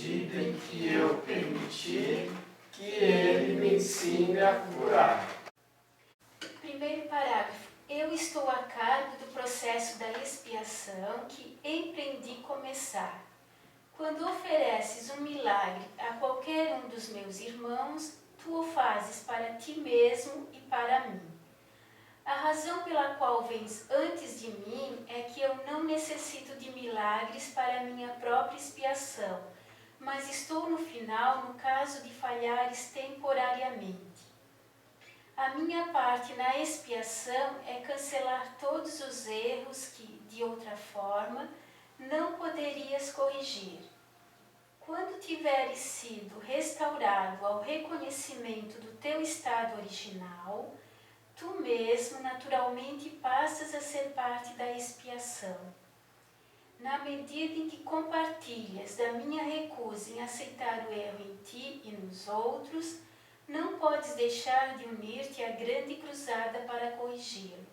medida em que eu permitir que Ele me ensine a curar. Primeiro parágrafo. Eu estou a cargo do processo da expiação que empreendi começar. Quando ofereces um milagre a qualquer um dos meus irmãos, tu o fazes para ti mesmo e para mim. A razão pela qual vens antes de mim é que eu não necessito de milagres para minha própria expiação, mas estou no final no caso de falhares temporariamente. A minha parte na expiação é cancelar todos os erros que, de outra forma, não poderias corrigir. Quando tiveres sido restaurado ao reconhecimento do teu estado original, tu mesmo naturalmente passas a ser parte da expiação. Na medida em que compartilhas da minha recusa em aceitar o erro em ti e nos outros, não podes deixar de unir-te à grande cruzada para corrigi-lo.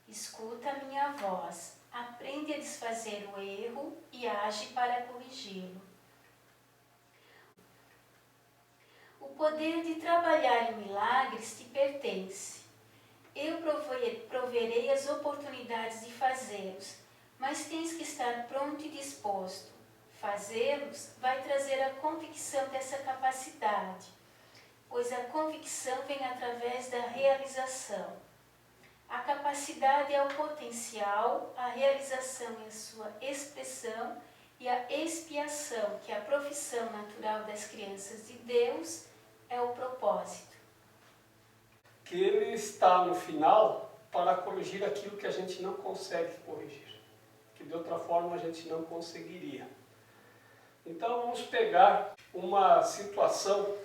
Escuta a minha voz, aprende a desfazer o erro e age para corrigi-lo. O poder de trabalhar em milagres te pertence. Eu proverei as oportunidades de fazê-los, mas tens que estar pronto e disposto. Fazê-los vai trazer a convicção dessa capacidade, pois a convicção vem através da realização. A capacidade é o potencial, a realização é a sua expressão e a expiação, que é a profissão natural das crianças de Deus, é o propósito. Que Ele está no final para corrigir aquilo que a gente não consegue corrigir, que de outra forma a gente não conseguiria. Então vamos pegar uma situação,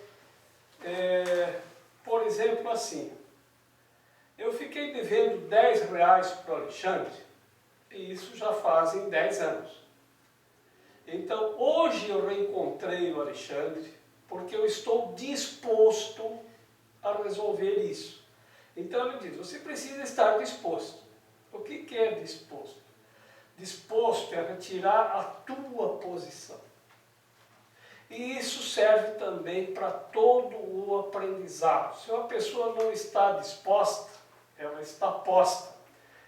por exemplo assim, eu fiquei devendo R$10 para o Alexandre, e isso já fazem 10 anos. Então hoje eu reencontrei o Alexandre, porque eu estou disposto a resolver isso. Então ele diz, você precisa estar disposto. O que é disposto? Disposto é retirar a tua posição. E isso serve também para todo o aprendizado. Se uma pessoa não está disposta, ela está posta.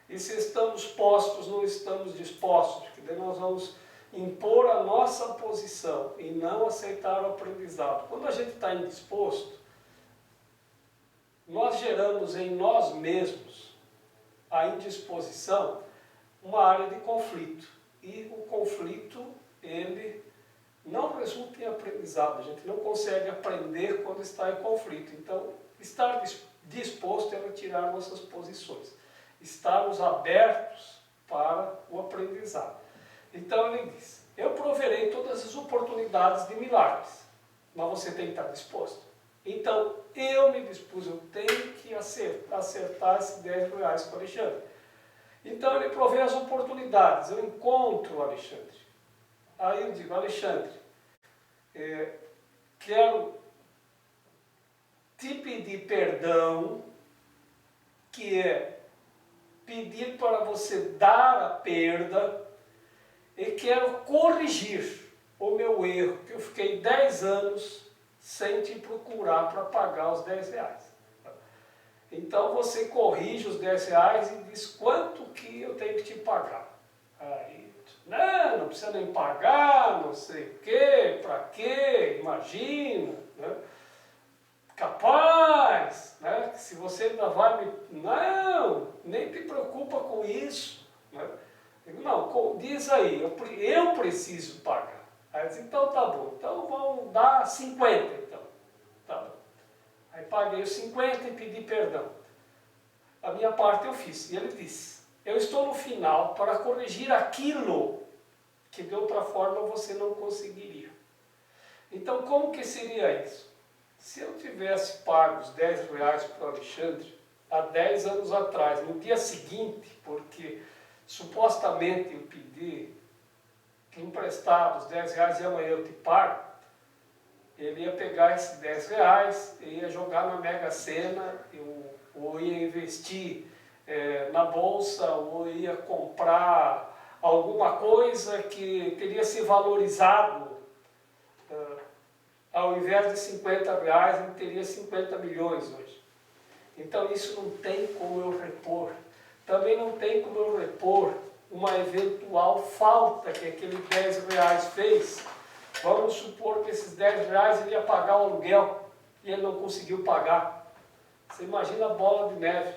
E se estamos postos, não estamos dispostos, porque daí nós vamos impor a nossa posição e não aceitar o aprendizado. Quando a gente está indisposto, nós geramos em nós mesmos a indisposição, uma área de conflito. E o conflito, ele não resulta em aprendizado. A gente não consegue aprender quando está em conflito. Então, estar disposto é retirar nossas posições. Estarmos abertos para o aprendizado. Então ele diz, eu proverei todas as oportunidades de milagres, mas você tem que estar disposto. Então eu me dispus, eu tenho que acertar esses R$10 com o Alexandre. Então ele provê as oportunidades, eu encontro o Alexandre. Aí eu digo, Alexandre, quero te pedir perdão, que é pedir para você dar a perda, e quero corrigir o meu erro, que eu fiquei 10 anos sem te procurar para pagar os R$10. Então você corrige os R$10 e diz quanto que eu tenho que te pagar. Aí, não precisa nem pagar, não sei o quê, para quê, imagina, né? Capaz, né? Se você ainda vai me... Não, nem te preocupa com isso, né? Não, diz aí, eu preciso pagar. Aí eu disse, então tá bom, então vamos dar 50 então. Tá bom. Aí paguei os 50 e pedi perdão. A minha parte eu fiz. E ele disse, eu estou no final para corrigir aquilo que de outra forma você não conseguiria. Então como que seria isso? Se eu tivesse pago os R$10 para o Alexandre, há 10 anos atrás, no dia seguinte, porque supostamente eu pedi emprestado os R$10 e amanhã eu te pago, ele ia pegar esses R$10 e ia jogar na Mega Sena, ou ia investir na bolsa, ou ia comprar alguma coisa que teria se valorizado ao invés de 50 reais, ele teria 50 milhões hoje. Então isso não tem como eu repor. Também não tem como eu repor uma eventual falta que aquele 10 reais fez. Vamos supor que esses 10 reais ele ia pagar o aluguel e ele não conseguiu pagar. Você imagina a bola de neve.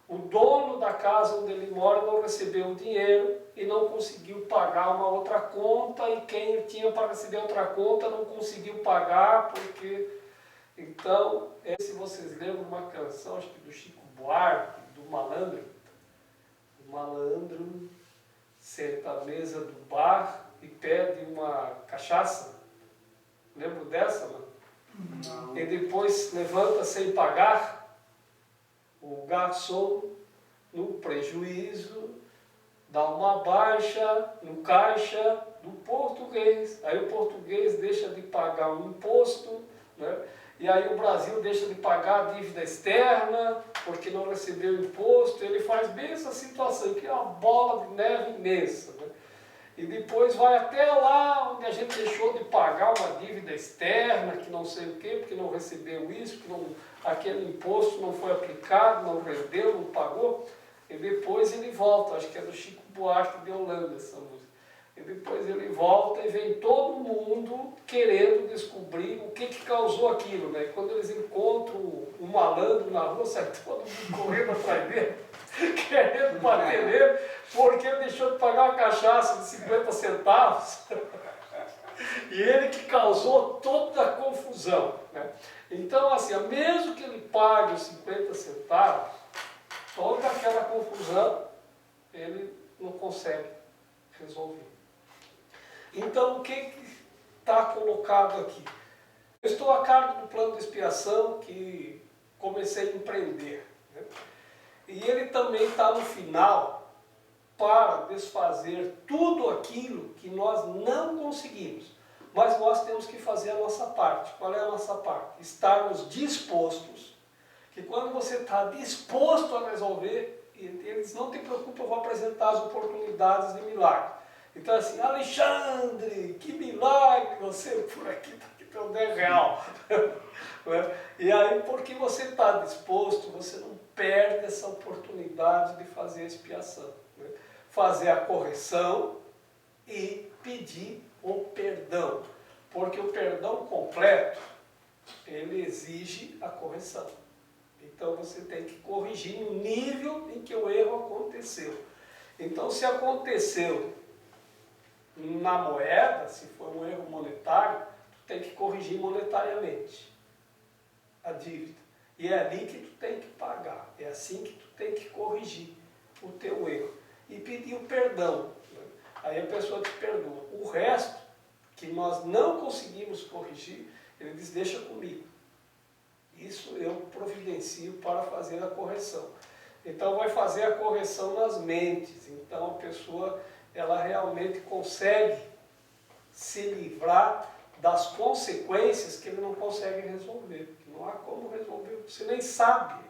O dono da casa onde ele mora não recebeu o dinheiro e não conseguiu pagar uma outra conta, e quem tinha para receber outra conta não conseguiu pagar, porque... Então, se vocês lembram uma canção, acho que do Chico Buarque, do Malandro, o malandro senta à mesa do bar e pede uma cachaça. Lembro dessa, não? Não. E depois levanta sem pagar. O garçom, no prejuízo, dá uma baixa no caixa do português. Aí o português deixa de pagar o imposto, né? E aí o Brasil deixa de pagar a dívida externa, porque não recebeu o imposto. Ele faz bem essa situação, que é uma bola de neve imensa, né? E depois vai até lá onde a gente deixou de pagar uma dívida externa, que não sei o quê, porque não recebeu isso, que não, aquele imposto não foi aplicado, não rendeu, não pagou. E depois ele volta, acho que é do Chico Buarque de Holanda essa música. E depois ele volta e vem todo mundo querendo descobrir o que causou aquilo, né? Quando eles encontram um malandro na rua, sai todo mundo correndo atrás dele, querendo bater nele, porque ele deixou de pagar uma cachaça de 50 centavos. E ele que causou toda a confusão, né? Então, assim, mesmo que ele pague os 50 centavos, toda aquela confusão ele não consegue resolver. Então, o que está colocado aqui? Eu estou a cargo do plano de expiação que comecei a empreender, né? E ele também está no final para desfazer tudo aquilo que nós não conseguimos. Mas nós temos que fazer a nossa parte. Qual é a nossa parte? Estarmos dispostos, que quando você está disposto a resolver, eles não te preocupam, eu vou apresentar as oportunidades de milagre. Então assim, Alexandre, que milagre, você por aqui está aqui teu 10 real. E aí, porque você está disposto, você não perde essa oportunidade de fazer a expiação, né? Fazer a correção e pedir o perdão. Porque o perdão completo, ele exige a correção. Então você tem que corrigir no nível em que o erro aconteceu. Então se aconteceu na moeda, se for um erro monetário, tu tem que corrigir monetariamente a dívida. E é ali que tu tem que pagar. É assim que tu tem que corrigir o teu erro. E pedir o perdão. Aí a pessoa te perdoa. O resto, que nós não conseguimos corrigir, ele diz, deixa comigo. Isso eu providencio para fazer a correção. Então vai fazer a correção nas mentes. Então a pessoa, ela realmente consegue se livrar das consequências que ele não consegue resolver. Não há como resolver. Você nem sabe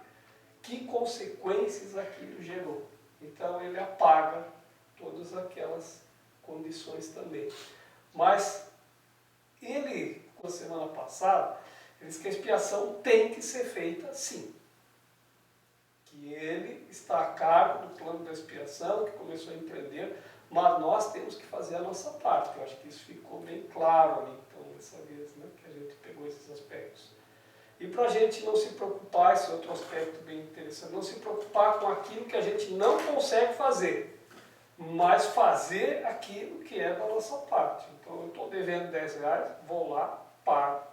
que consequências aquilo gerou. Então ele apaga todas aquelas condições também. Mas ele, na semana passada, ele disse que a expiação tem que ser feita sim. Que ele está a cargo do plano da expiação, que começou a empreender, mas nós temos que fazer a nossa parte. Eu acho que isso ficou bem claro ali, então, dessa vez, né, que a gente pegou esses aspectos. E para a gente não se preocupar, esse outro aspecto bem interessante, não se preocupar com aquilo que a gente não consegue fazer, mas fazer aquilo que é da nossa parte. Então eu estou devendo 10 reais, vou lá, pago,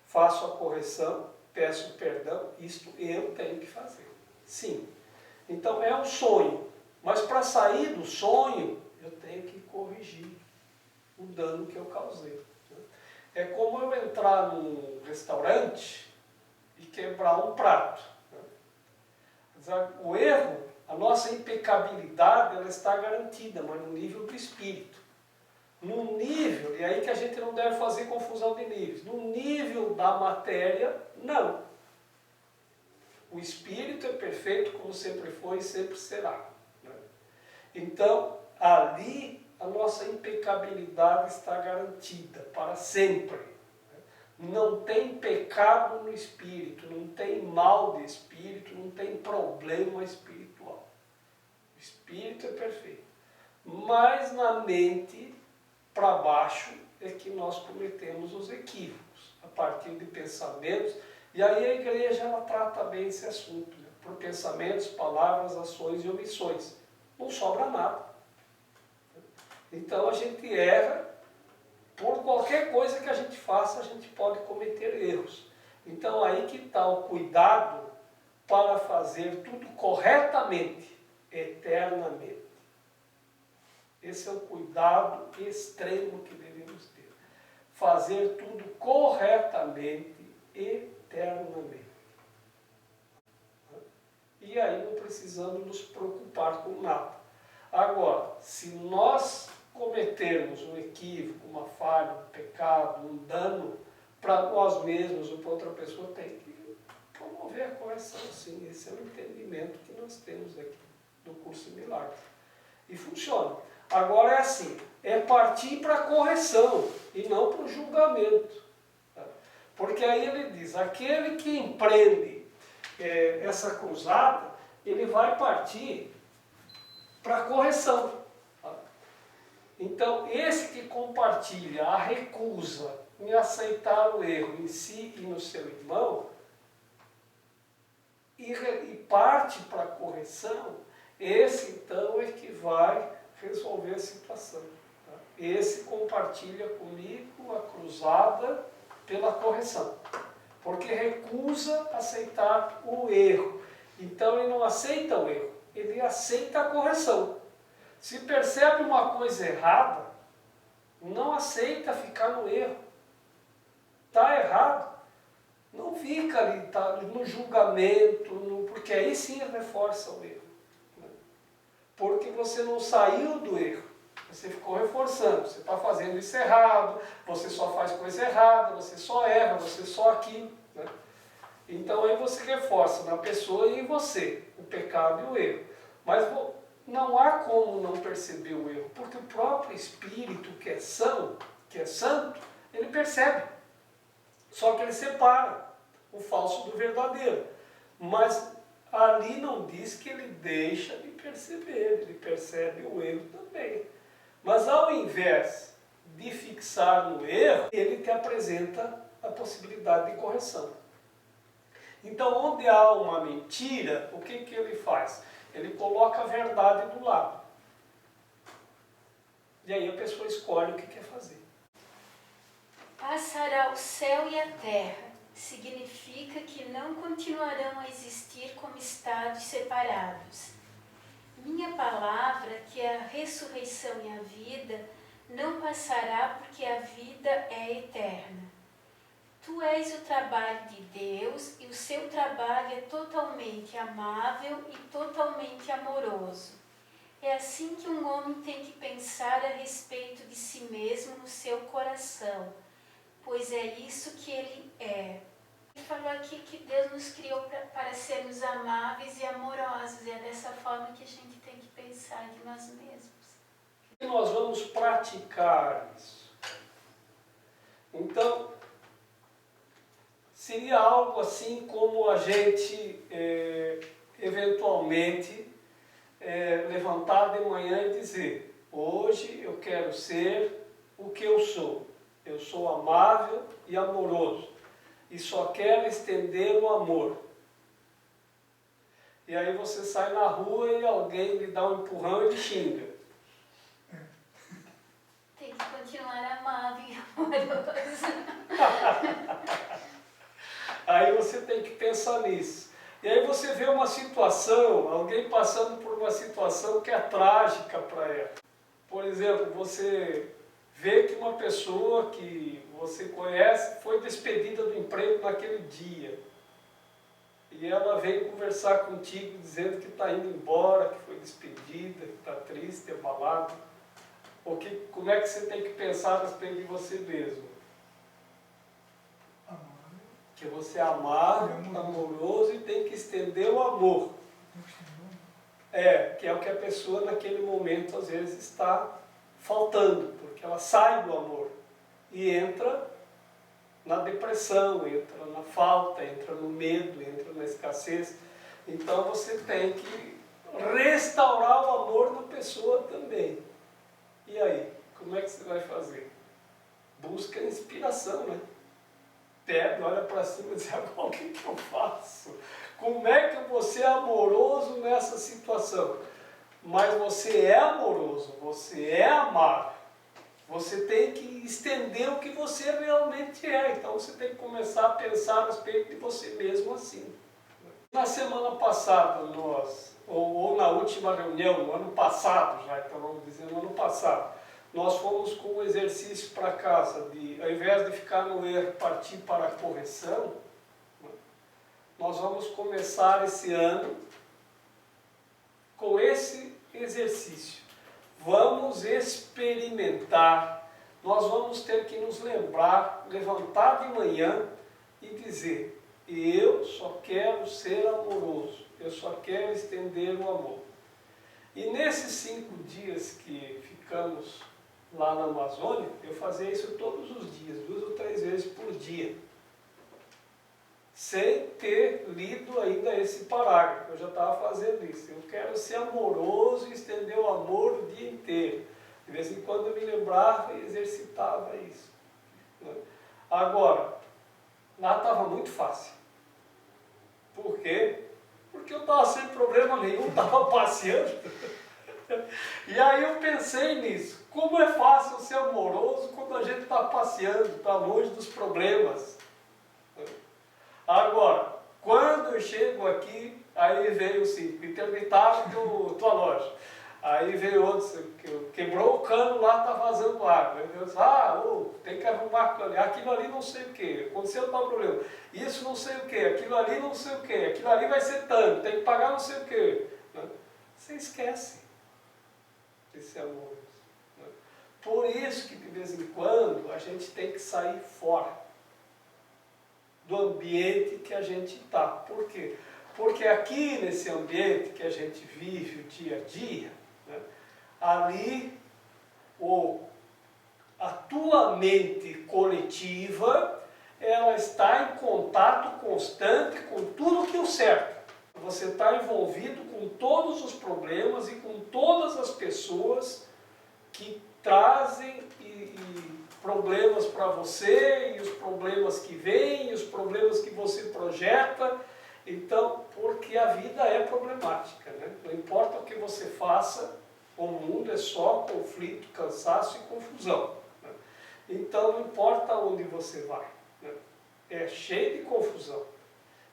faço a correção, peço perdão, isto eu tenho que fazer. Sim. Então é um sonho, mas para sair do sonho, eu tenho que corrigir o dano que eu causei. É como eu entrar num restaurante e quebrar um prato. O erro, a nossa impecabilidade, ela está garantida, mas no nível do espírito. No nível, e aí que a gente não deve fazer confusão de níveis, no nível da matéria, não. O espírito é perfeito como sempre foi e sempre será. Então, ali a nossa impecabilidade está garantida para sempre. não tem pecado no espírito, não tem mal de espírito, não tem problema espiritual. O espírito é perfeito. Mas na mente, para baixo, é que nós cometemos os equívocos, a partir de pensamentos. E aí a igreja ela trata bem esse assunto, né? Por pensamentos, palavras, ações e omissões. Não sobra nada. Então a gente erra. Por qualquer coisa que a gente faça, a gente pode cometer erros. Então aí que está o cuidado para fazer tudo corretamente, eternamente. Esse é o cuidado extremo que devemos ter. Fazer tudo corretamente, eternamente. E aí não precisamos nos preocupar com nada. Agora, se nós cometermos um equívoco, uma falha, um pecado, um dano para nós mesmos ou para outra pessoa, tem que promover a correção, sim. Esse é o entendimento que nós temos aqui do curso Milagres. E funciona. Agora é assim, é partir para a correção e não para o julgamento. Tá? Porque aí ele diz, aquele que empreende essa cruzada, ele vai partir para a correção. Tá? Então, esse que compartilha a recusa em aceitar o erro em si e no seu irmão, e parte para a correção, esse então é que vai resolver a situação. Tá? Esse compartilha comigo a cruzada pela correção, porque recusa aceitar o erro. Então ele não aceita o erro, ele aceita a correção. Se percebe uma coisa errada, não aceita ficar no erro. Está errado. Não fica ali tá, no julgamento, porque aí sim reforça o erro. Né? Porque você não saiu do erro, você ficou reforçando. Você está fazendo isso errado, você só faz coisa errada, você só erra, você só aquilo. Né? Então aí você reforça na pessoa e em você o pecado e o erro. Mas não há como não perceber o erro, porque o próprio Espírito que é são, que é santo, ele percebe. Só que ele separa o falso do verdadeiro. Mas ali não diz que ele deixa de perceber, ele percebe o erro também. Mas ao invés de fixar no erro, ele te apresenta a possibilidade de correção. Então, onde há uma mentira, o que ele faz? Ele coloca a verdade do lado. E aí a pessoa escolhe o que quer fazer. Passará o céu e a terra, significa que não continuarão a existir como estados separados. Minha palavra, que é a ressurreição e a vida, não passará porque a vida é eterna. Tu és o trabalho de Deus e o seu trabalho é totalmente amável e totalmente amoroso. É assim que um homem tem que pensar a respeito de si mesmo no seu coração, pois é isso que ele é. Ele falou aqui que Deus nos criou para sermos amáveis e amorosos, e é dessa forma que a gente tem que pensar de nós mesmos. E nós vamos praticar isso. Então, seria algo assim como a gente, eventualmente, levantar de manhã e dizer: hoje eu quero ser o que eu sou. Eu sou amável e amoroso. E só quero estender o amor. E aí você sai na rua e alguém lhe dá um empurrão e lhe xinga. Tem que continuar amável e amoroso. Aí você tem que pensar nisso. E aí você vê uma situação, alguém passando por uma situação que é trágica para ela. Por exemplo, você vê que uma pessoa que você conhece foi despedida do emprego naquele dia. E ela veio conversar contigo dizendo que está indo embora, que foi despedida, que está triste, abalada. Como é que você tem que pensar a respeito de você mesmo? Que você é amável, amoroso e tem que estender o amor. Que é o que a pessoa naquele momento às vezes está faltando, porque ela sai do amor e entra na depressão, entra na falta, entra no medo, entra na escassez. Então você tem que restaurar o amor na pessoa também. E aí, como é que você vai fazer? Busca inspiração, né? Pega, olha para cima e diz, agora o que eu faço? Como é que eu vou ser amoroso nessa situação? Mas você é amoroso, você é amado. Você tem que estender o que você realmente é. Então você tem que começar a pensar a respeito de você mesmo assim. Na semana passada, ou na última reunião, no ano passado já, então vamos dizer no ano passado, nós fomos com um exercício para casa, ao invés de ficar no erro, partir para a correção, nós vamos começar esse ano com esse exercício. Vamos experimentar, nós vamos ter que nos lembrar, levantar de manhã e dizer, eu só quero ser amoroso, eu só quero estender o amor. E nesses 5 dias que ficamos lá na Amazônia, eu fazia isso todos os dias, 2 ou 3 vezes por dia, sem ter lido ainda esse parágrafo. Eu já estava fazendo isso. Eu quero ser amoroso e estender o amor o dia inteiro. De vez em quando eu me lembrava e exercitava isso. Agora, lá estava muito fácil. Por quê? Porque eu estava sem problema nenhum, estava passeando. E aí eu pensei nisso. Como é fácil ser amoroso quando a gente está passeando, está longe dos problemas. Agora, quando eu chego aqui, aí veio assim, interditável tua loja. Aí veio outro, quebrou o cano lá, está vazando água. Eu disse, tem que arrumar aquilo ali não sei o que, aconteceu tal problema. Isso não sei o que, aquilo ali não sei o que, aquilo ali vai ser tanto, tem que pagar não sei o que. Você esquece esse amor. Por isso que de vez em quando a gente tem que sair fora do ambiente que a gente está. Por quê? Porque aqui nesse ambiente que a gente vive o dia a dia, ali a tua mente coletiva, ela está em contato constante com tudo que é o certo. Você está envolvido com todos os problemas e com todas as pessoas que trazem problemas para você, e os problemas que vêm, e os problemas que você projeta. Então, porque a vida é problemática, né? Não importa o que você faça, o mundo é só conflito, cansaço e confusão. Né? Então, não importa onde você vai, né? É cheio de confusão.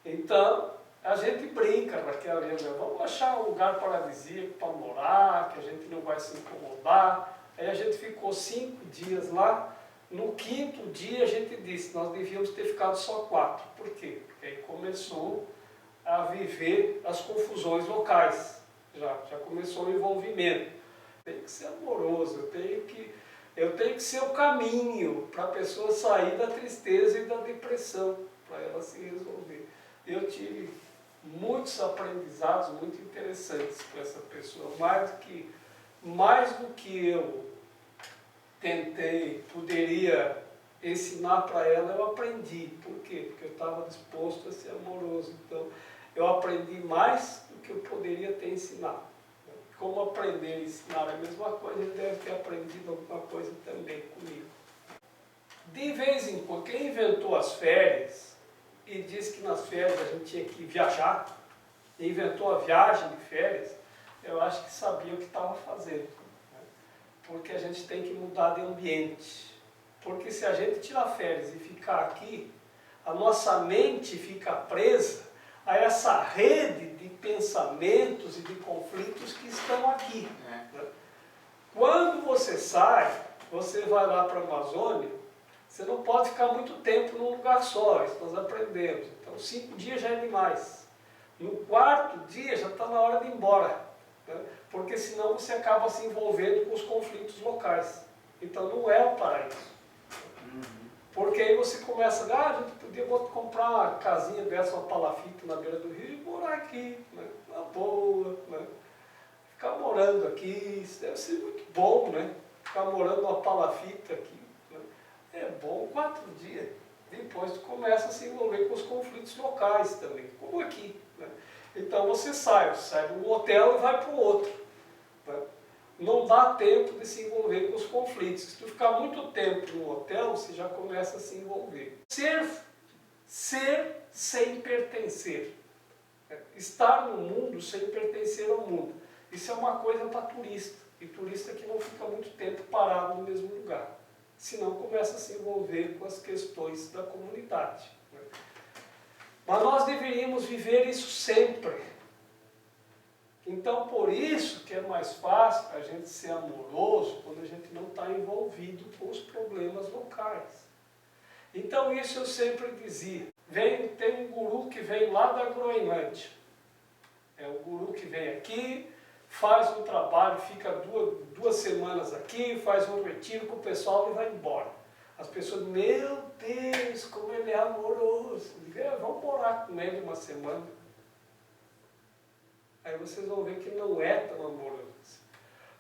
Então, a gente brinca naquela linha, vamos achar um lugar paradisíaco para morar, que a gente não vai se incomodar. Aí a gente ficou 5 dias lá. No 5º dia a gente disse, nós devíamos ter ficado só 4. Por quê? Porque aí começou a viver as confusões locais. Já começou o envolvimento. Tem que ser amoroso, eu tenho que ser o caminho para a pessoa sair da tristeza e da depressão, para ela se resolver. Eu tive muitos aprendizados muito interessantes com essa pessoa, mais do que eu poderia ensinar para ela, eu aprendi. Por quê? Porque eu estava disposto a ser amoroso. Então, eu aprendi mais do que eu poderia ter ensinado. Como aprender e ensinar é a mesma coisa, ele deve ter aprendido alguma coisa também comigo. De vez em quando, quem inventou as férias e disse que nas férias a gente tinha que viajar, e inventou a viagem de férias, eu acho que sabia o que estava fazendo. Porque a gente tem que mudar de ambiente. Porque se a gente tirar férias e ficar aqui, a nossa mente fica presa a essa rede de pensamentos e de conflitos que estão aqui. Quando você sai, você vai lá para a Amazônia, você não pode ficar muito tempo num lugar só, isso nós aprendemos. Então 5 dias já é demais. No 4º dia já está na hora de ir embora. Porque senão você acaba se envolvendo com os conflitos locais. Então não é o paraíso. Porque aí você começa, a gente podia comprar uma casinha dessa, uma palafita na beira do rio e morar aqui, né? Na boa, né? Ficar morando aqui, isso deve ser muito bom, né? Ficar morando numa palafita aqui, né? É bom 4 dias. depois tu começa a se envolver com os conflitos locais também, como aqui, né? Então você sai de um hotel e vai para o outro, né? Não dá tempo de se envolver com os conflitos. Se tu ficar muito tempo no hotel, você já começa a se envolver. Ser sem pertencer. Estar no mundo sem pertencer ao mundo. Isso é uma coisa para turista. E turista que não fica muito tempo parado no mesmo lugar. Senão começa a se envolver com as questões da comunidade. Mas nós deveríamos viver isso sempre. Então, por isso que é mais fácil a gente ser amoroso quando a gente não está envolvido com os problemas locais. Então, isso eu sempre dizia. Tem um guru que vem lá da Groenlândia. É o guru que vem aqui, faz um trabalho, fica duas semanas aqui, faz um retiro com o pessoal e vai embora. As pessoas, meu Deus, como ele é amoroso. Vamos morar com ele uma semana. Aí vocês vão ver que não é tão amoroso.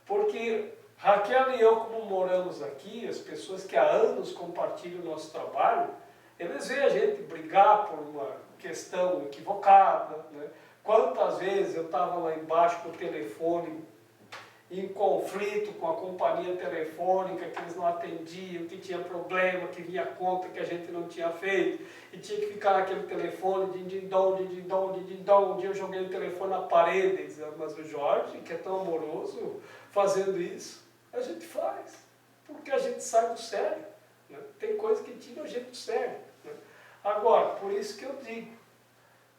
Porque Raquel e eu, como moramos aqui, as pessoas que há anos compartilham o nosso trabalho, eles veem a gente brigar por uma questão equivocada, né? Quantas vezes eu estava lá embaixo com o telefone em conflito com a companhia telefônica, que eles não atendiam, que tinha problema, que vinha conta que a gente não tinha feito, e tinha que ficar naquele telefone, din-din-dom. Um dia eu joguei o telefone na parede, e dizia, mas o Jorge, que é tão amoroso, fazendo isso, a gente faz, porque a gente sai do sério, né? Tem coisa que tira a gente do sério, né? Agora, por isso que eu digo,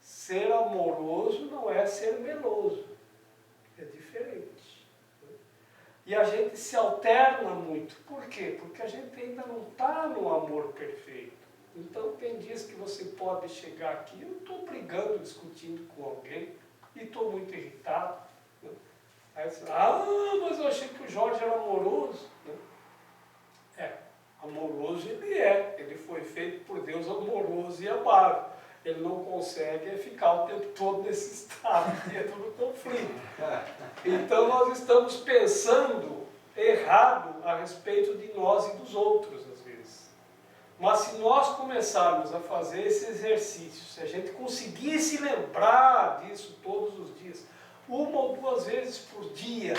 ser amoroso não é ser meloso, é diferente. E a gente se alterna muito. Por quê? Porque a gente ainda não está no amor perfeito. Então tem dias que você pode chegar aqui, eu estou brigando, discutindo com alguém, e estou muito irritado, né? Aí você mas eu achei que o Jorge era amoroso, né? Amoroso ele foi feito por Deus amoroso e amável. Ele não consegue ficar o tempo todo nesse estado, dentro do conflito. Então nós estamos pensando errado a respeito de nós e dos outros, às vezes. Mas se nós começarmos a fazer esse exercício, se a gente conseguir se lembrar disso todos os dias, uma ou duas vezes por dia,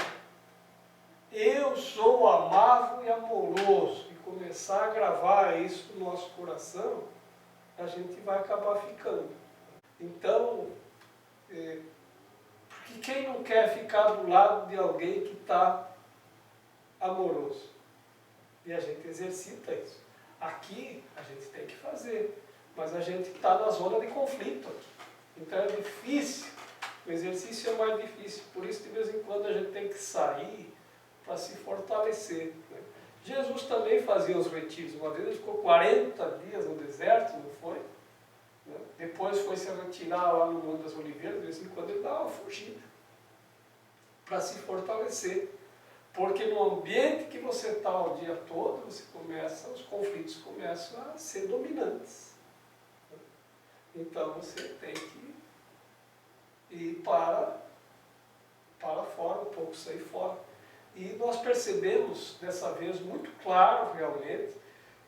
eu sou amável e amoroso, e começar a gravar isso no nosso coração, a gente vai acabar ficando. Então, porque quem não quer ficar do lado de alguém que está amoroso? E a gente exercita isso. Aqui a gente tem que fazer, mas a gente está na zona de conflito aqui. Então é difícil, o exercício é mais difícil, por isso de vez em quando a gente tem que sair para se fortalecer, né? Jesus também fazia os retiros. Uma vez ele ficou 40 dias no deserto, não foi? Depois foi se retirar lá no Monte das Oliveiras, de vez em quando ele dava uma fugida para se fortalecer. Porque no ambiente que você está o dia todo, os conflitos começam a ser dominantes. Então você tem que ir para fora, um pouco sair fora. E nós percebemos, dessa vez, muito claro realmente,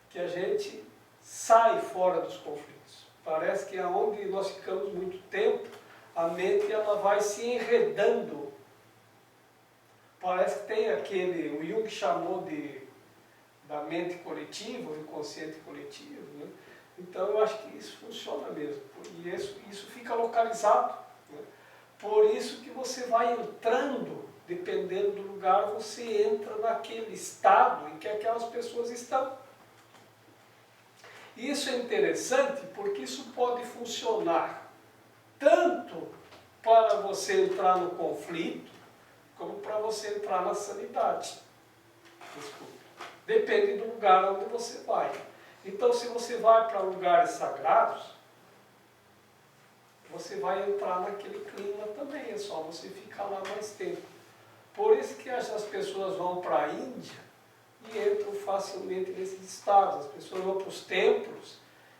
que a gente sai fora dos conflitos. Parece que aonde nós ficamos muito tempo, a mente ela vai se enredando. Parece que tem o Jung chamou da mente coletiva, o inconsciente coletivo, né? Então eu acho que isso funciona mesmo. E isso fica localizado, né? Por isso que você vai entrando, dependendo do lugar, você entra naquele estado em que aquelas pessoas estão. Isso é interessante porque isso pode funcionar tanto para você entrar no conflito, como para você entrar na sanidade. Desculpa. Depende do lugar onde você vai. Então, se você vai para lugares sagrados, você vai entrar naquele clima também, é só você ficar lá mais tempo. Por isso que essas pessoas vão para a Índia e entram facilmente nesses estados. As pessoas vão para os templos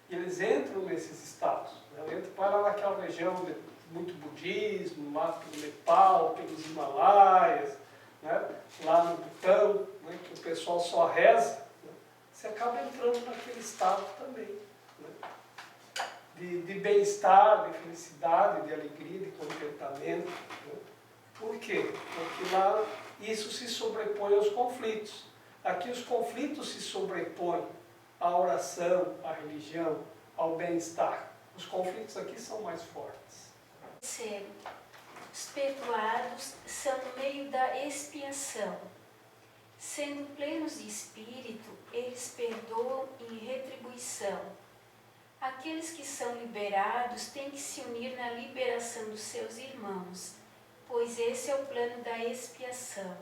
e eles entram nesses estados. Eles entram para naquela região de muito budismo, lá pelo Nepal, pelos Himalaias, né? Lá no Butão, né? Que o pessoal só reza, né? Você acaba entrando naquele estado também. né? De bem-estar, de felicidade, de alegria, de contentamento. Né? Por quê? Porque lá isso se sobrepõe aos conflitos. Aqui os conflitos se sobrepõem à oração, à religião, ao bem-estar. Os conflitos aqui são mais fortes. Terceiro, os perdoados são no meio da expiação. Sendo plenos de espírito, eles perdoam em retribuição. Aqueles que são liberados têm que se unir na liberação dos seus irmãos, pois esse é o plano da expiação.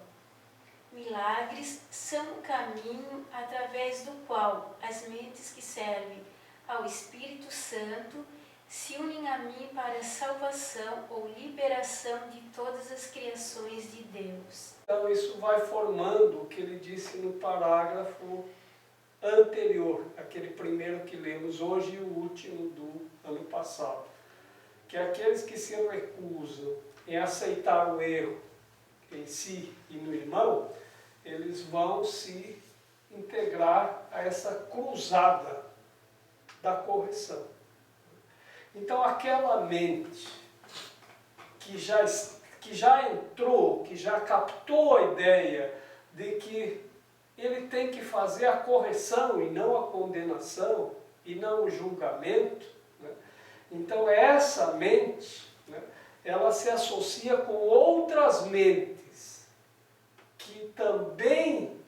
Milagres são o caminho através do qual as mentes que servem ao Espírito Santo se unem a mim para a salvação ou liberação de todas as criações de Deus. Então isso vai formando o que ele disse no parágrafo anterior, aquele primeiro que lemos hoje e o último do ano passado, que aqueles que se recusam em aceitar o erro em si e no irmão, eles vão se integrar a essa cruzada da correção. Então aquela mente que já entrou, que já captou a ideia de que ele tem que fazer a correção e não a condenação, e não o julgamento, né? Então essa mente, né, ela se associa com outras mentes que também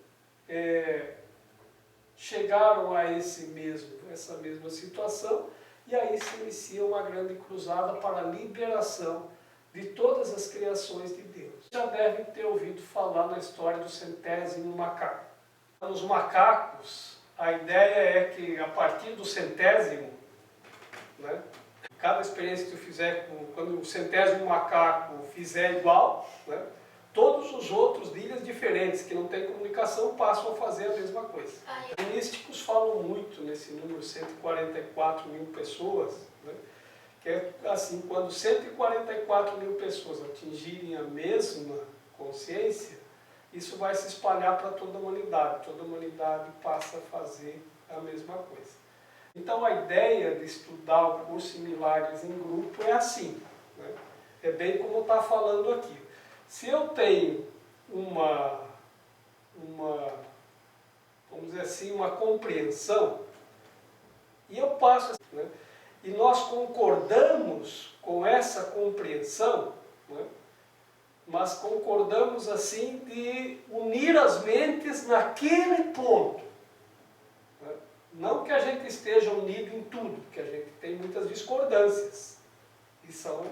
chegaram a essa mesma situação, e aí se inicia uma grande cruzada para a liberação de todas as criações de Deus. Já devem ter ouvido falar na história do centésimo macaco. Nos macacos, a ideia é que a partir do centésimo, né, cada experiência que tu fizer, quando o centésimo macaco fizer igual, né, todos os outros de ilhas diferentes que não têm comunicação passam a fazer a mesma coisa. Os místicos falam muito nesse número 144 mil pessoas, né, que é assim, quando 144 mil pessoas atingirem a mesma consciência, isso vai se espalhar para toda a humanidade passa a fazer a mesma coisa. Então a ideia de estudar o curso em milagres em grupo é assim, né? É bem como está falando aqui. Se eu tenho vamos dizer assim, uma compreensão, e eu passo, né? E nós concordamos com essa compreensão, né? Mas concordamos assim de unir as mentes naquele ponto. Né? Não que a gente esteja unido em tudo, porque a gente tem muitas discordâncias, e são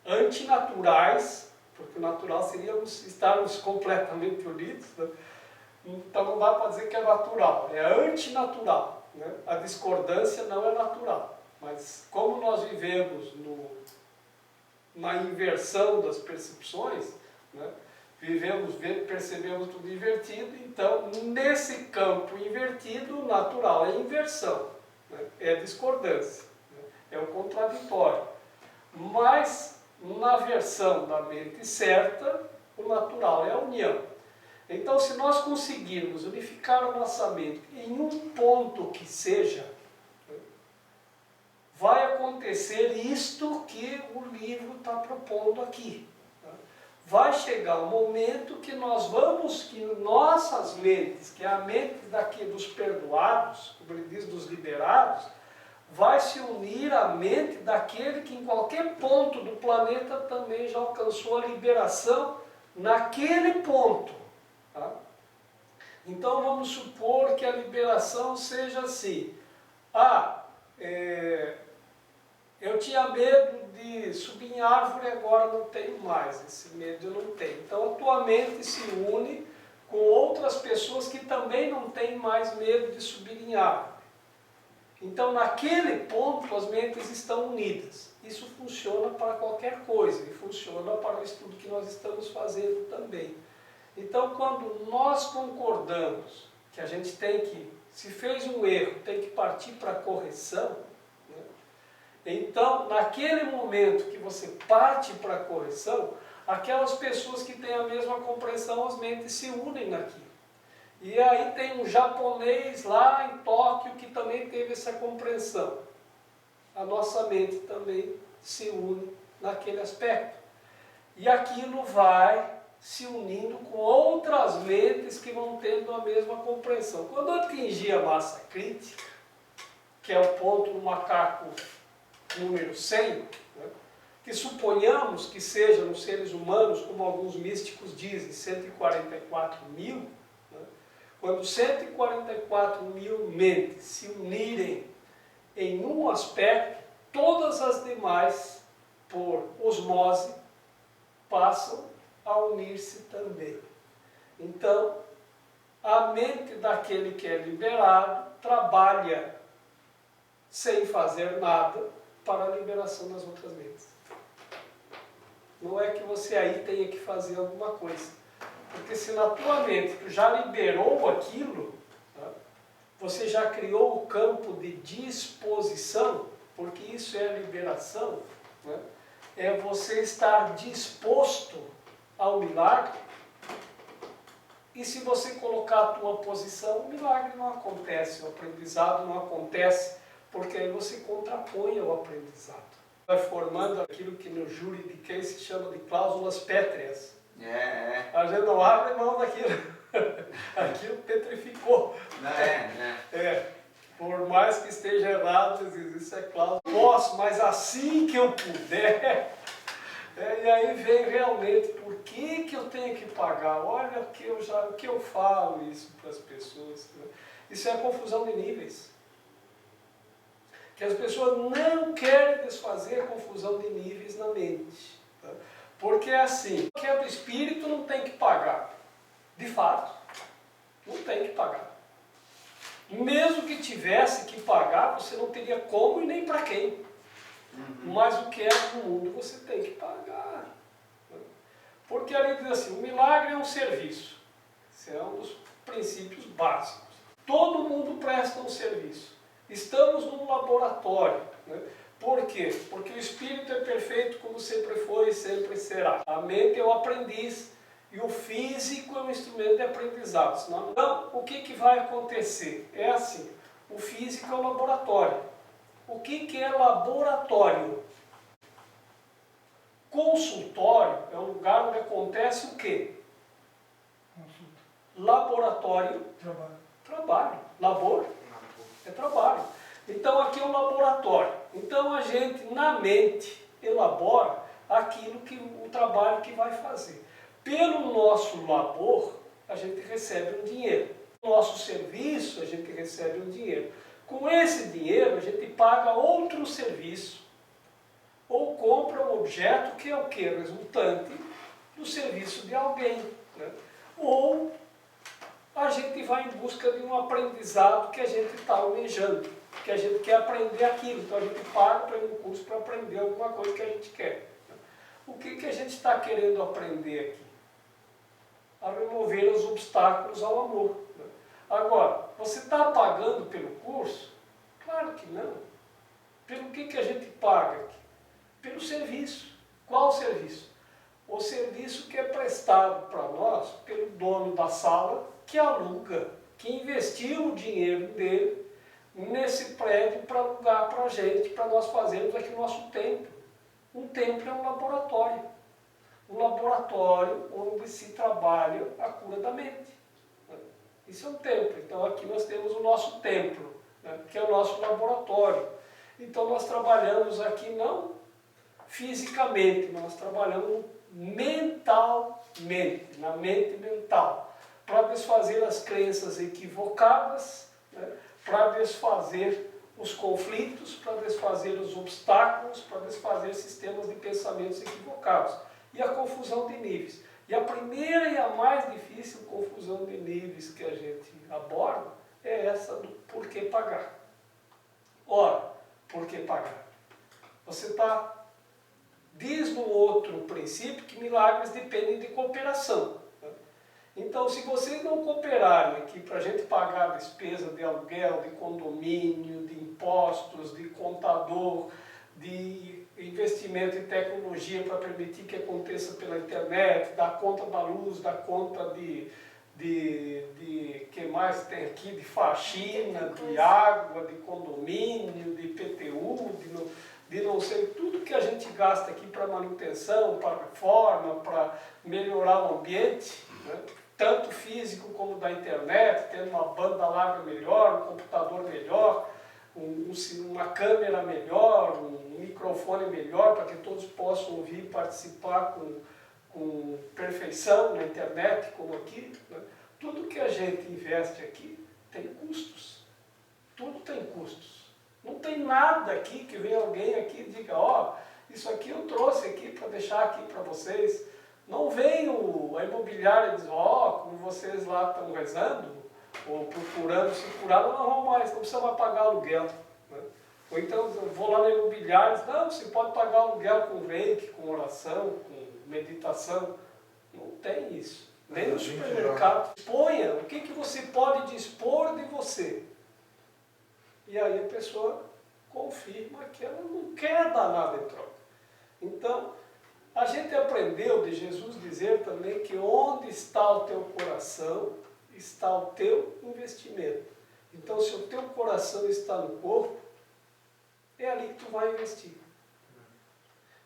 antinaturais, porque o natural seria estarmos completamente unidos, né? Então não dá para dizer que é natural, é antinatural, né? A discordância não é natural, mas como nós vivemos na inversão das percepções, né? Percebemos tudo invertido, então nesse campo invertido, o natural é inversão, né? É discordância, né? É o contraditório. Mas na versão da mente certa, o natural é a união. Então se nós conseguirmos unificar a nossa mente em um ponto que seja, vai acontecer isto que o livro está propondo aqui. Vai chegar um momento que nossas mentes, que é a mente dos perdoados, como ele diz, dos liberados, vai se unir à mente daquele que em qualquer ponto do planeta também já alcançou a liberação naquele ponto. Tá? Então vamos supor que a liberação seja assim. Eu tinha medo de subir em árvore, agora não tenho mais, esse medo eu não tenho. Então a tua mente se une com outras pessoas que também não têm mais medo de subir em árvore. Então naquele ponto as mentes estão unidas. Isso funciona para qualquer coisa e funciona para o estudo que nós estamos fazendo também. Então quando nós concordamos que a gente tem que, se fez um erro, tem que partir para a correção, então, naquele momento que você parte para a correção, aquelas pessoas que têm a mesma compreensão, as mentes se unem naquilo. E aí tem um japonês lá em Tóquio que também teve essa compreensão. A nossa mente também se une naquele aspecto. E aquilo vai se unindo com outras mentes que vão tendo a mesma compreensão. Quando eu atingi a massa crítica, que é o ponto do macaco número 100, né, que suponhamos que seja nos seres humanos, como alguns místicos dizem, 144 mil, né, quando 144 mil mentes se unirem em um aspecto, todas as demais, por osmose, passam a unir-se também. Então, a mente daquele que é liberado trabalha sem fazer nada para a liberação das outras mentes. Não é que você aí tenha que fazer alguma coisa. Porque se na tua mente tu já liberou aquilo, tá, você já criou o campo de disposição, porque isso é a liberação, né, é você estar disposto ao milagre. E se você colocar a tua posição, o milagre não acontece, o aprendizado não acontece, porque aí você contrapõe ao aprendizado. Vai formando aquilo que no juridiquês se chama de cláusulas pétreas. A gente não abre mão daquilo. Aquilo petrificou. Por mais que esteja errado, isso é cláusula. Posso, mas assim que eu puder. E aí vem realmente, por que eu tenho que pagar? Olha o que eu falo isso para as pessoas. Né? Isso é a confusão de níveis. Que as pessoas não querem desfazer a confusão de níveis na mente. Tá? Porque é assim, o que é do espírito não tem que pagar. De fato, não tem que pagar. Mesmo que tivesse que pagar, você não teria como e nem para quem. Mas o que é do mundo você tem que pagar. Porque ali diz assim, o milagre é um serviço. Esse é um dos princípios básicos. Todo mundo presta um serviço. Estamos num laboratório. Né? Por quê? Porque o espírito é perfeito como sempre foi e sempre será. A mente é o aprendiz e o físico é um instrumento de aprendizado. Senão, então, o que vai acontecer? É assim, o físico é o laboratório. O que é laboratório? Consultório é um lugar onde acontece o quê? Consulta. Laboratório. Trabalho. Labor é trabalho. Então aqui é um laboratório. Então a gente, na mente, elabora aquilo que o trabalho que vai fazer. Pelo nosso labor, a gente recebe um dinheiro. No nosso serviço, a gente recebe um dinheiro. Com esse dinheiro, a gente paga outro serviço ou compra um objeto que é o que? Resultante do serviço de alguém. Né? Ou a gente vai em busca de um aprendizado que a gente está almejando, que a gente quer aprender aquilo. Então a gente paga para ir no curso para aprender alguma coisa que a gente quer. O que a gente está querendo aprender aqui? A remover os obstáculos ao amor. Né? Agora, você está pagando pelo curso? Claro que não. Pelo que a gente paga aqui? Pelo serviço. Qual serviço? O serviço que é prestado para nós pelo dono da sala, que aluga, que investiu o dinheiro dele nesse prédio para alugar para a gente, para nós fazermos aqui o nosso templo. Um templo é um laboratório. Um laboratório onde se trabalha a cura da mente. Isso é um templo. Então aqui nós temos o nosso templo, né, que é o nosso laboratório. Então nós trabalhamos aqui não fisicamente, nós trabalhamos mentalmente, na mente mental, para desfazer as crenças equivocadas, né, para desfazer os conflitos, para desfazer os obstáculos, para desfazer sistemas de pensamentos equivocados. E a confusão de níveis. E a primeira e a mais difícil confusão de níveis que a gente aborda é essa do por que pagar. Ora, por que pagar? Você diz no outro princípio que milagres dependem de cooperação. Né? Então, se vocês não cooperarem aqui para a gente pagar a despesa de aluguel, de condomínio, de impostos, de contador, de investimento em tecnologia para permitir que aconteça pela internet, da conta da luz, da conta que mais tem aqui, de faxina, de água, de condomínio, de IPTU, de não sei, tudo que a gente gasta aqui para manutenção, para reforma, para melhorar o ambiente, né? Tanto físico como da internet, tendo uma banda larga melhor, um computador melhor, uma câmera melhor, um microfone melhor, para que todos possam ouvir e participar com perfeição na internet, como aqui, né? Tudo que a gente investe aqui tem custos. Tudo tem custos. Não tem nada aqui que venha alguém aqui e diga, ó, isso aqui eu trouxe aqui para deixar aqui para vocês. Não vem a imobiliária e diz, ó, como vocês lá estão rezando, ou procurando se curar, não precisa mais pagar aluguel. Né? Ou então eu vou lá na imobiliária e diz, não, você pode pagar aluguel com reiki, com oração, com meditação. Não tem isso. Nem no supermercado. Exponha o que você pode dispor de você. E aí a pessoa confirma que ela não quer dar nada em troca. Então, a gente aprendeu de Jesus dizer também que onde está o teu coração, está o teu investimento. Então, se o teu coração está no corpo, é ali que tu vai investir.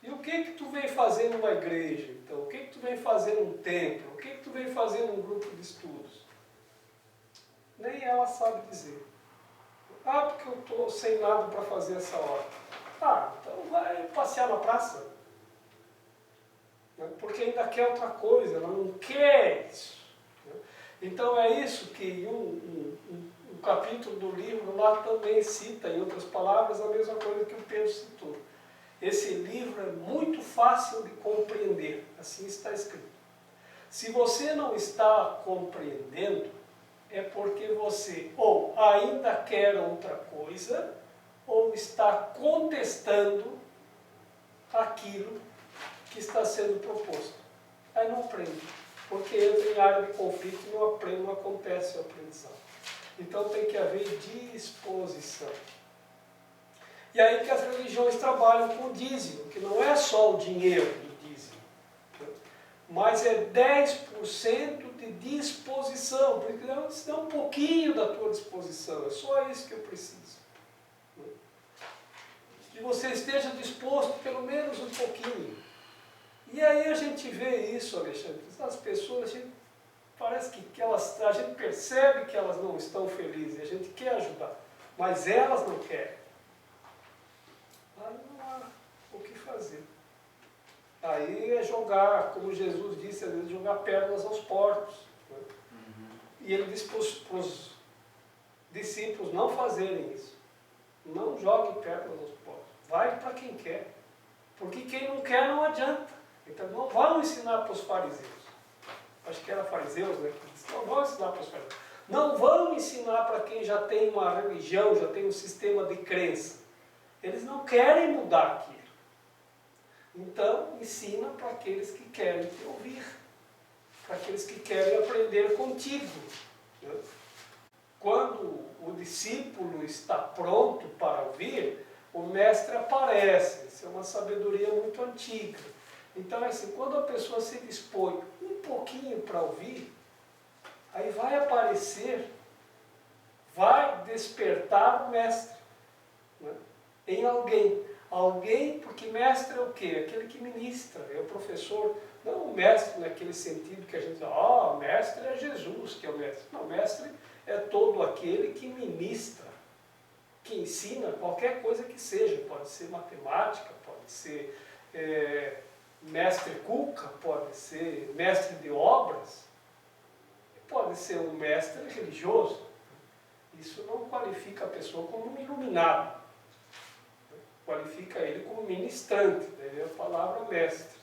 E o que tu vem fazer numa igreja, então? O que tu vem fazer num templo? O que tu vem fazer num grupo de estudos? Nem ela sabe dizer. Ah, porque eu estou sem nada para fazer essa hora. Ah, então vai passear na praça. Porque ainda quer outra coisa, ela não quer isso. Então é isso que um capítulo do livro lá também cita, em outras palavras, a mesma coisa que o Pedro citou. Esse livro é muito fácil de compreender, assim está escrito. Se você não está compreendendo, é porque você ou ainda quer outra coisa, ou está contestando aquilo que está sendo proposto. Aí não aprende, porque entra em área de conflito e não aprende, não acontece o aprendizado. Então tem que haver disposição. E aí que as religiões trabalham com o dízimo, que não é só o dinheiro do dízimo, né? Mas é 10% de disposição, porque se dá um pouquinho da tua disposição, é só isso que eu preciso. Né? Que você esteja disposto pelo menos um pouquinho. E aí a gente vê isso, Alexandre, as pessoas, parece que a gente percebe que elas não estão felizes, a gente quer ajudar, mas elas não querem. Aí não há o que fazer. Aí é jogar, como Jesus disse, às vezes jogar pérolas aos porcos. Né? E ele disse para os discípulos não fazerem isso. Não jogue pérolas aos porcos. Vai para quem quer. Porque quem não quer não adianta. Então não vão ensinar para os fariseus. Acho que era fariseus, né? Não vão ensinar para os fariseus. Não vão ensinar para quem já tem uma religião, já tem um sistema de crença. Eles não querem mudar aquilo. Então, ensina para aqueles que querem te ouvir. Para aqueles que querem aprender contigo. Né? Quando o discípulo está pronto para ouvir, o mestre aparece. Isso é uma sabedoria muito antiga. Então, assim, quando a pessoa se dispõe um pouquinho para ouvir, aí vai aparecer, vai despertar o mestre, né? Em alguém. Alguém, porque mestre é o quê? Aquele que ministra, é o professor. Não o mestre naquele sentido que a gente diz, mestre é Jesus que é o mestre. Não, mestre é todo aquele que ministra, que ensina qualquer coisa que seja. Pode ser matemática, pode ser mestre Cuca, pode ser mestre de obras, pode ser um mestre religioso. Isso não qualifica a pessoa como um iluminado. Qualifica ele como ministrante, daí é a palavra mestre.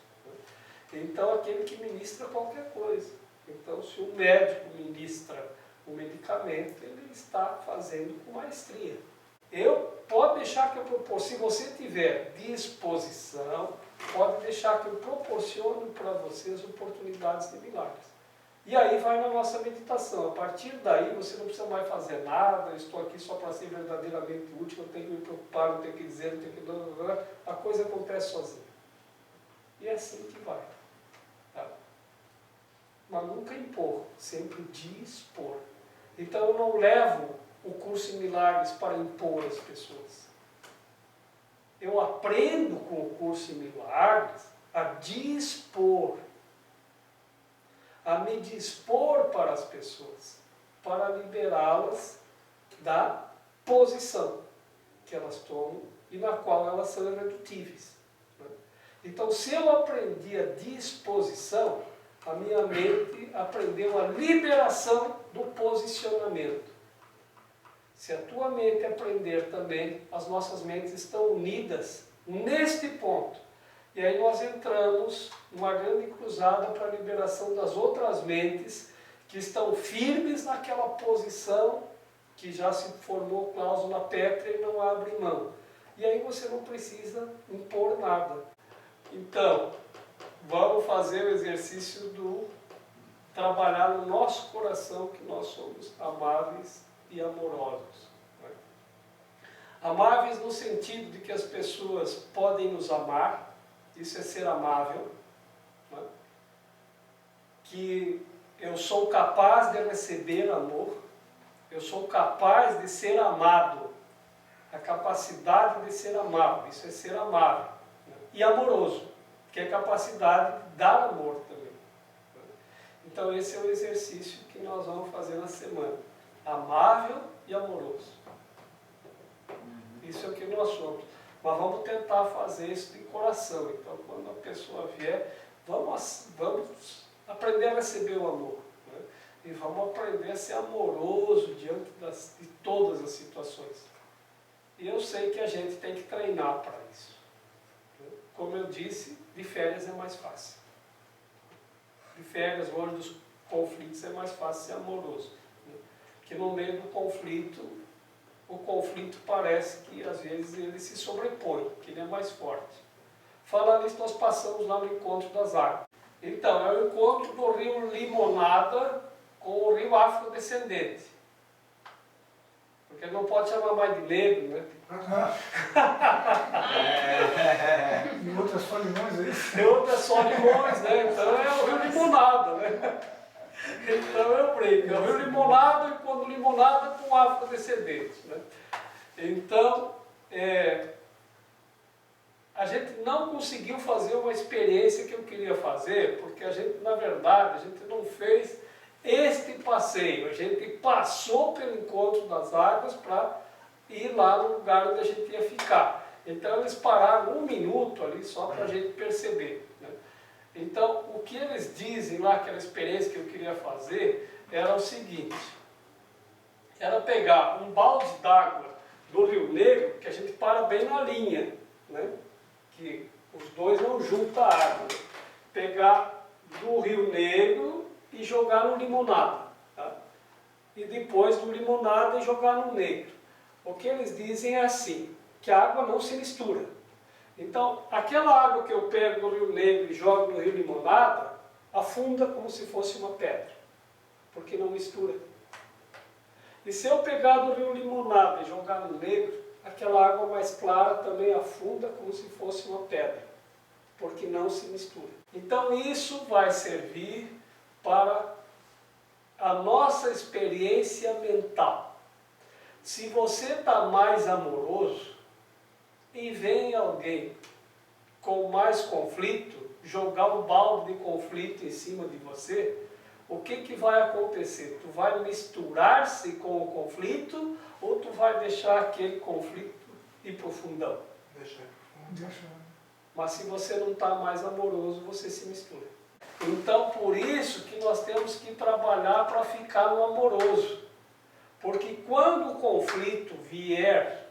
Então, aquele que ministra qualquer coisa. Então, se o médico ministra o medicamento, ele está fazendo com maestria. Pode deixar que eu proporcione, se você tiver disposição, pode deixar que eu proporcione para vocês oportunidades de milagres. E aí vai na nossa meditação. A partir daí você não precisa mais fazer nada, eu estou aqui só para ser verdadeiramente útil, não tenho que me preocupar, não tenho que dizer, não tenho que... A coisa acontece sozinha. E é assim que vai. Tá? mas nunca impor, sempre dispor. Então eu não levo o curso em milagres para impor às pessoas. Eu aprendo com o curso em milagres a dispor, a me dispor para as pessoas, para liberá-las da posição que elas tomam e na qual elas são irredutíveis. Então, se eu aprendi a disposição, a minha mente aprendeu a liberação do posicionamento. Se a tua mente aprender também, as nossas mentes estão unidas neste ponto. E aí nós entramos numa grande cruzada para a liberação das outras mentes que estão firmes naquela posição que já se formou cláusula pétrea e não abre mão. E aí você não precisa impor nada. Então, vamos fazer o exercício do trabalhar no nosso coração que nós somos amáveis e amorosos. Né? Amáveis no sentido de que as pessoas podem nos amar, isso é ser amável, né? Que eu sou capaz de receber amor, eu sou capaz de ser amado, a capacidade de ser amado, isso é ser amável. E amoroso, que é a capacidade de dar amor também. Então esse é o exercício que nós vamos fazer na semana. Amável e amoroso. Isso é o que nós somos. Mas vamos tentar fazer isso de coração. Então quando a pessoa vier, vamos aprender a receber o amor. Né? E vamos aprender a ser amoroso diante de todas as situações. E eu sei que a gente tem que treinar para isso. Como eu disse, de férias é mais fácil. De férias, longe dos conflitos, é mais fácil ser amoroso. Porque no meio do conflito, o conflito parece que às vezes ele se sobrepõe, que ele é mais forte. Falando isso, nós passamos lá no encontro das águas. Então, é o encontro do rio Limonada com o rio Afrodescendente. Porque não pode chamar mais de negro, né? E outras só limões aí. E outras só limões, né? Então é o rio Limonada, né? Então eu brinco, é o rio Limonada e quando Limonada com afrodescendente, né? Então, a gente não conseguiu fazer uma experiência que eu queria fazer, porque a gente, na verdade, a gente não fez este passeio, a gente passou pelo encontro das águas para ir lá no lugar onde a gente ia ficar. Então eles pararam 1 minuto ali só para a gente perceber. Né? Então o que eles dizem lá, aquela experiência que eu queria fazer, era o seguinte: era pegar um balde d'água do Rio Negro, que a gente para bem na linha, né? Que os dois não juntam a água. Pegar do Rio Negro e jogar no Limonada. Tá? E depois do Limonada e jogar no Negro. O que eles dizem é assim, que a água não se mistura. Então, aquela água que eu pego do Rio Negro e jogo no Rio Limonada, afunda como se fosse uma pedra, porque não mistura. E se eu pegar do Rio Limonada e jogar no Negro, aquela água mais clara também afunda como se fosse uma pedra, porque não se mistura. Então isso vai servir para a nossa experiência mental. Se você está mais amoroso e vem alguém com mais conflito, jogar um balde de conflito em cima de você, o que vai acontecer? Tu vai misturar-se com o conflito ou tu vai deixar aquele conflito ir para o fundão? Deixa. Mas se você não está mais amoroso, você se mistura. Então, por isso que nós temos que trabalhar para ficar no amoroso. Porque quando o conflito vier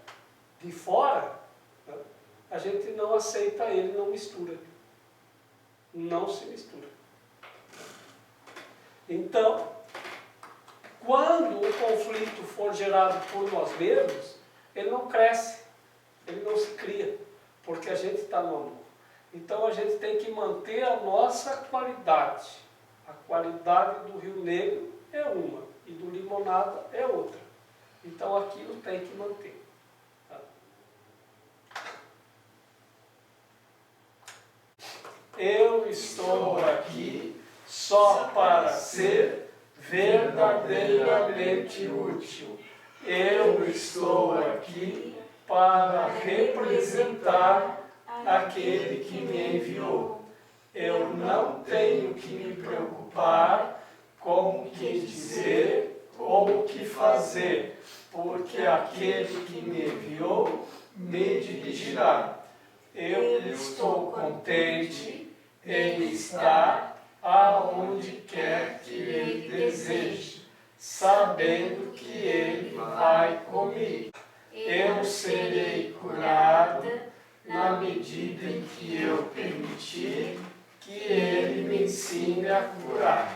de fora, né, a gente não aceita ele, não mistura. Não se mistura. Então, quando o conflito for gerado por nós mesmos, ele não cresce, ele não se cria, porque a gente está no amor. Então a gente tem que manter a nossa qualidade. A qualidade do Rio Negro é uma e do Limonada é outra. Então aquilo tem que manter. Tá? Eu estou aqui só para ser verdadeiramente útil. Eu estou aqui para representar aquele que me enviou. Eu não tenho que me preocupar com o que dizer ou o que fazer, porque aquele que me enviou me dirigirá. Eu estou contente em estar aonde quer que ele deseje, sabendo que ele vai comigo. Eu serei curada na medida em que eu permitir que ele me ensine a curar.